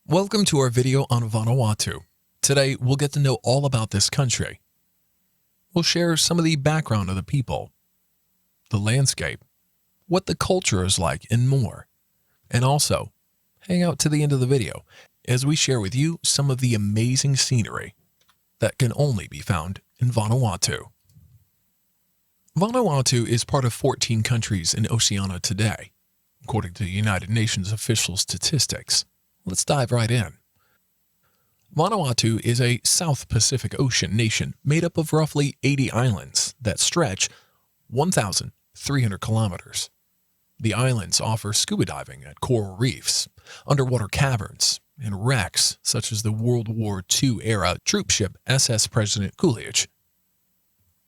Welcome to our video on Vanuatu. Today, we'll get to know all about this country. We'll share some of the background of the people, the landscape, what the culture is like, and more. And also, hang out to the end of the video as we share with you some of the amazing scenery that can only be found in Vanuatu. Vanuatu is part of 14 countries in Oceania today, according to the United Nations official statistics. Let's dive right in. Vanuatu is a South Pacific Ocean nation made up of roughly 80 islands that stretch 1,300 kilometers. The islands offer scuba diving at coral reefs, underwater caverns, and wrecks such as the World War II-era troopship SS President Coolidge.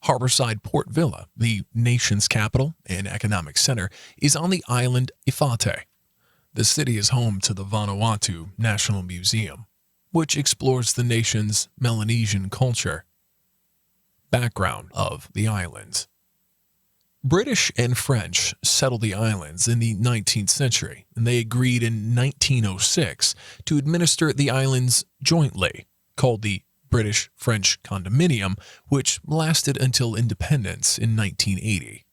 Harborside Port Vila, the nation's capital and economic center, is on the island Efate. The city is home to the Vanuatu National Museum, which explores the nation's Melanesian culture. Background of the islands. British and French settled the islands in the 19th century, and they agreed in 1906 to administer the islands jointly, called the British-French Condominium, which lasted until independence in 1980.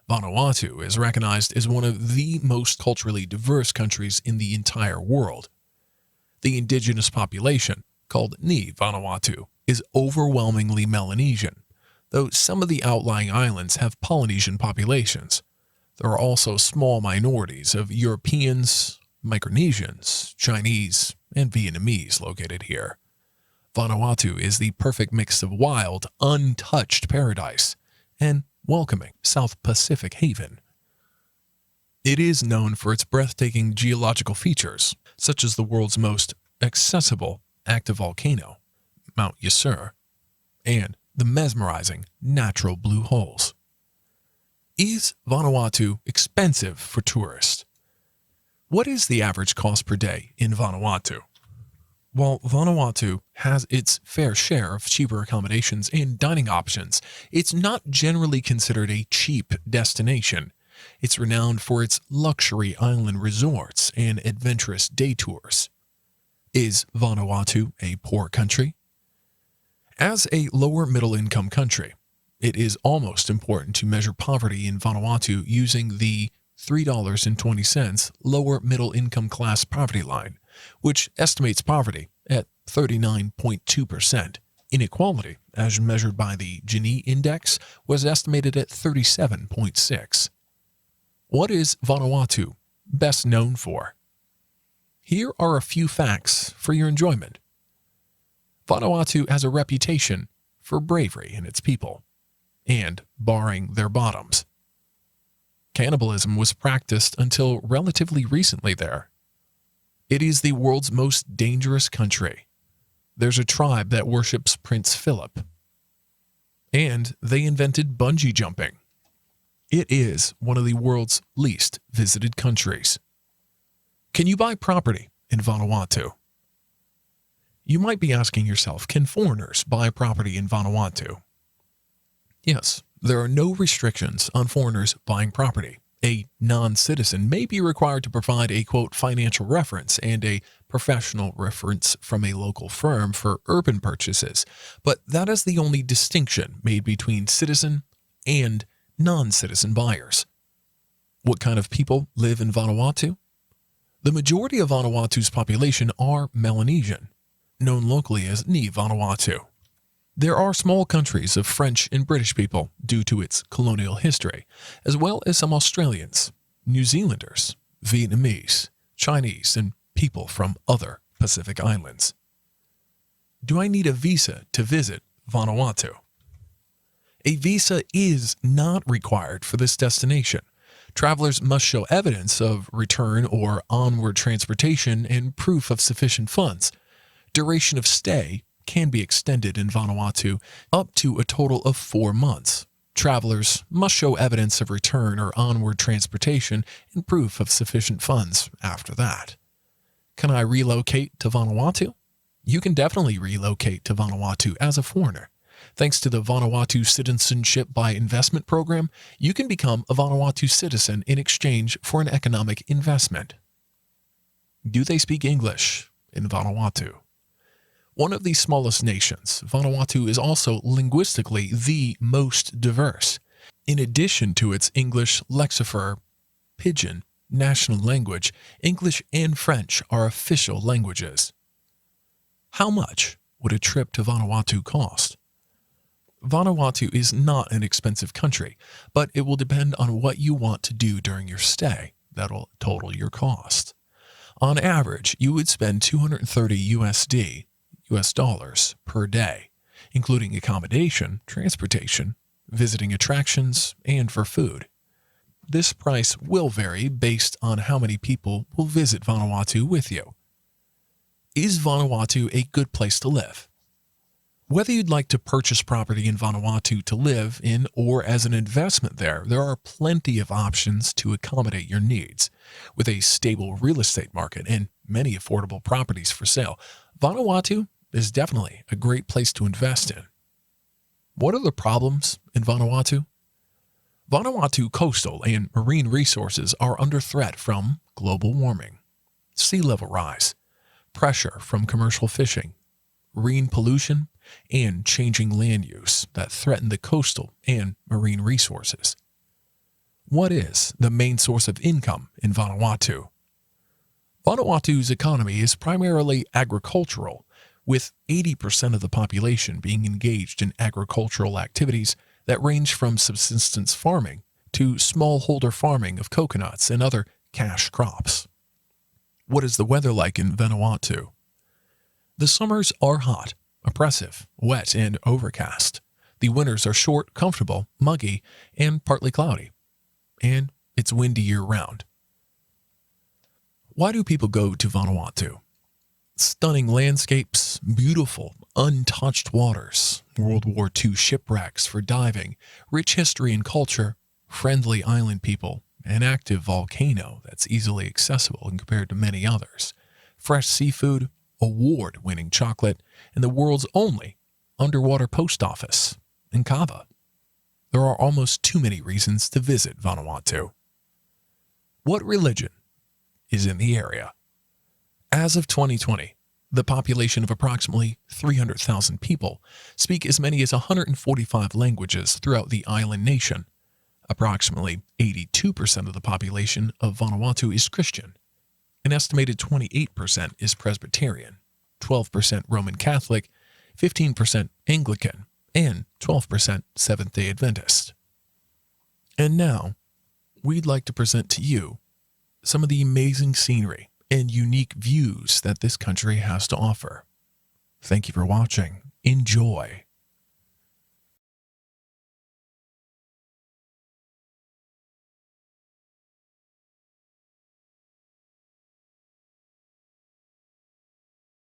Vanuatu is recognized as one of the most culturally diverse countries in the entire world. The indigenous population, called Ni Vanuatu, is overwhelmingly Melanesian, though some of the outlying islands have Polynesian populations. There are also small minorities of Europeans, Micronesians, Chinese, and Vietnamese located here. Vanuatu is the perfect mix of wild, untouched paradise and welcoming South Pacific haven. It is known for its breathtaking geological features, such as the world's most accessible active volcano, Mount Yasur, and the mesmerizing natural blue holes. Is Vanuatu expensive for tourists? What is the average cost per day in Vanuatu? While Vanuatu has its fair share of cheaper accommodations and dining options, it's not generally considered a cheap destination. It's renowned for its luxury island resorts and adventurous day tours. Is Vanuatu a poor country? As a lower middle-income country, it is almost important to measure poverty in Vanuatu using the $3.20 lower middle-income class poverty line, which estimates poverty at 39.2%. Inequality, as measured by the Gini index, was estimated at 37.6. What is Vanuatu best known for? Here are a few facts for your enjoyment. Vanuatu has a reputation for bravery in its people, and barring their bottoms. Cannibalism was practiced until relatively recently there. It is the world's most dangerous country. There's a tribe that worships Prince Philip. And they invented bungee jumping. It is one of the world's least visited countries. Can you buy property in Vanuatu? You might be asking yourself, can foreigners buy property in Vanuatu? Yes, there are no restrictions on foreigners buying property. A non-citizen may be required to provide a, quote, financial reference and a professional reference from a local firm for urban purchases, but that is the only distinction made between citizen and non-citizen buyers. What kind of people live in Vanuatu? The majority of Vanuatu's population are Melanesian, known locally as Ni Vanuatu. There are small countries of French and British people due to its colonial history, as well as some Australians, New Zealanders, Vietnamese, Chinese, and people from other Pacific islands. Do I need a visa to visit Vanuatu? A visa is not required for this destination. Travelers must show evidence of return or onward transportation and proof of sufficient funds. Duration of stay can be extended in Vanuatu up to a total of 4 months. Travelers must show evidence of return or onward transportation and proof of sufficient funds after that. Can I relocate to Vanuatu? You can definitely relocate to Vanuatu as a foreigner. Thanks to the Vanuatu Citizenship by Investment program, you can become a Vanuatu citizen in exchange for an economic investment. Do they speak English in Vanuatu. One of the smallest nations, Vanuatu is also linguistically the most diverse. In addition to its English lexicon, Pidgin, national language, English and French are official languages. How much would a trip to Vanuatu cost? Vanuatu is not an expensive country, but it will depend on what you want to do during your stay. That'll total your cost. On average, you would spend $230 US dollars per day, including accommodation, transportation, visiting attractions, and for food. This price will vary based on how many people will visit Vanuatu with you. Is Vanuatu a good place to live? Whether you'd like to purchase property in Vanuatu to live in or as an investment there are plenty of options to accommodate your needs. With a stable real estate market and many affordable properties for sale, Vanuatu is definitely a great place to invest in. What are the problems in Vanuatu? Vanuatu coastal and marine resources are under threat from global warming, sea level rise, pressure from commercial fishing, marine pollution, and changing land use that threaten the coastal and marine resources. What is the main source of income in Vanuatu? Vanuatu's economy is primarily agricultural, with 80% of the population being engaged in agricultural activities that range from subsistence farming to smallholder farming of coconuts and other cash crops. What is the weather like in Vanuatu? The summers are hot, oppressive, wet, and overcast. The winters are short, comfortable, muggy, and partly cloudy. And it's windy year-round. Why do people go to Vanuatu? Stunning landscapes, beautiful, untouched waters, World War II shipwrecks for diving, rich history and culture, friendly island people, an active volcano that's easily accessible compared to many others, fresh seafood, award-winning chocolate, and the world's only underwater post office in Kava. There are almost too many reasons to visit Vanuatu. What religion is in the area? As of 2020, the population of approximately 300,000 people speak as many as 145 languages throughout the island nation. Approximately 82% of the population of Vanuatu is Christian. An estimated 28% is Presbyterian, 12% Roman Catholic, 15% Anglican, and 12% Seventh-day Adventist. And now, we'd like to present to you some of the amazing scenery and unique views that this country has to offer. Thank you for watching. Enjoy.